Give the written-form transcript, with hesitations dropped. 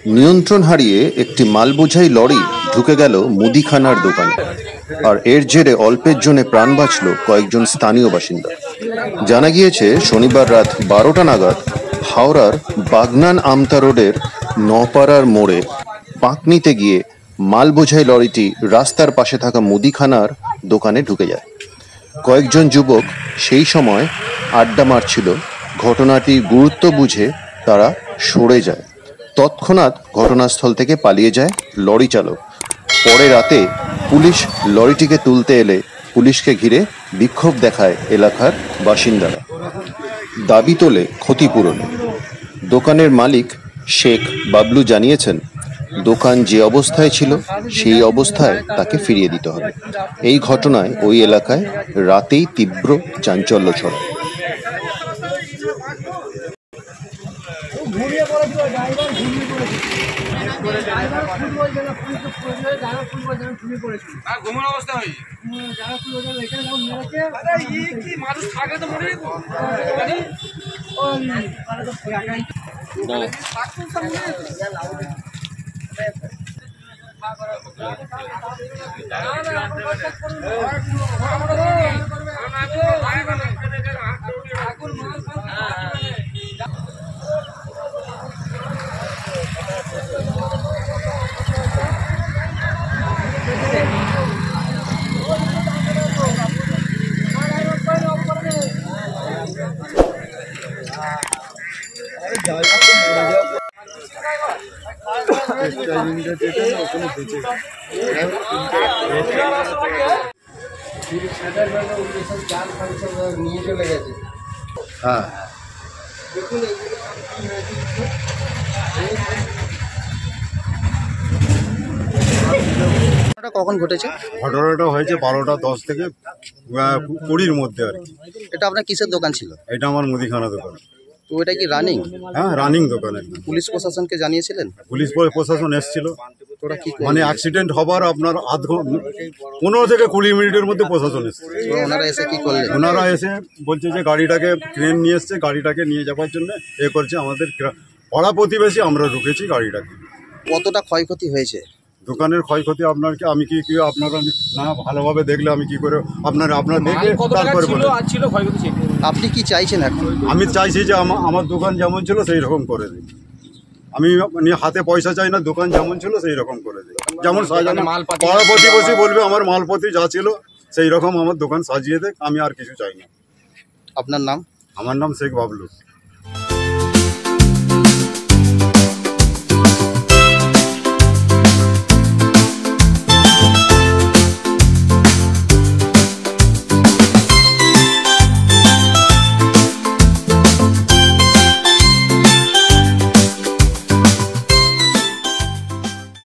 নিয়ন্ত্রণ হারিয়ে একটি মালবোঝাই লরি ঢুকে গেল মুদিখানার দোকানে। আর এর জেরে অল্পের জন্য প্রাণ বাঁচল কয়েকজন স্থানীয় বাসিন্দা। জানা গিয়েছে শনিবার রাত 12টা নাগাদ হাওড়ার বাগনান আমতা রোডের নপাড়ার মোড়ে পাঁক নিতে গিয়ে মালবোঝাই লরিটি রাস্তার পাশে থাকা মুদিখানার দোকানে ঢুকে যায়। কয়েকজন যুবক সেই সময় আড্ডা মারছিল। ঘটনাটির গুরুত্ব বুঝে তারা সরে যায়। তৎক্ষণাৎ ঘটনাস্থল থেকে পালিয়ে যায় লরি চালক। পরে রাতে পুলিশ লরিটিকে তুলতে এলে পুলিশকে ঘিরে বিক্ষোভ দেখায় এলাকার বাসিন্দারা। দাবি তোলে ক্ষতিপূরণ। দোকানের মালিক শেখ বাবলু জানিয়েছেন, দোকান যে অবস্থায় ছিল সেই অবস্থায় তাকে ফিরিয়ে দিতে হবে। এই ঘটনায় ওই এলাকায় রাতেই তীব্র চাঞ্চল্য ছড়ায়। কখন ঘটেছে? ঘটনাটা হয়েছে 12টা 10 থেকে 20-র মধ্যে আর কি। এটা আপনার কিসের দোকান ছিল? এটা আমার মুদিখানা দোকান। তো এটা কি রানিং? হ্যাঁ, রানিং দোকান একদম। পুলিশ প্রশাসনকে জানিয়েছিলেন? পুলিশ প্রশাসন এসেছিল। তোরা কি মানে অ্যাক্সিডেন্ট হবার আপনার 15 থেকে 20 মিনিটের মধ্যে প্রশাসন এসেছে। ওনারা এসে কি করলেন? ওনারা এসে বলছে যে গাড়িটাকে ক্রেন নিয়ে এসছে, গাড়িটাকে নিয়ে যাওয়ার জন্য করছে। আমাদের পাড়া প্রতিবেশী আমরা ঢুকেছি গাড়িটাকে। কতটা ক্ষয়ক্ষতি হয়েছে? দোকানের ক্ষয়ক্ষতি আপনাকে আমি কি আপনারা না ভালোভাবে দেখলে আমি কি করে আপনার দেখে তারপরে বলবো। আপনি কি চাইছেন এখন? আমি চাইছি যে আমার দোকান যেমন ছিল সেই রকম করে দিই। আমি হাতে পয়সা চাই না, দোকান যেমন ছিল সেই রকম করে দিই। যেমন পাড়া প্রতিবেশী বলবে আমার মালপত্র যা ছিল সেই রকম আমার দোকান সাজিয়ে দেখ, আমি আর কিছু চাই না। আপনার নাম? আমার নাম শেখ বাবলু।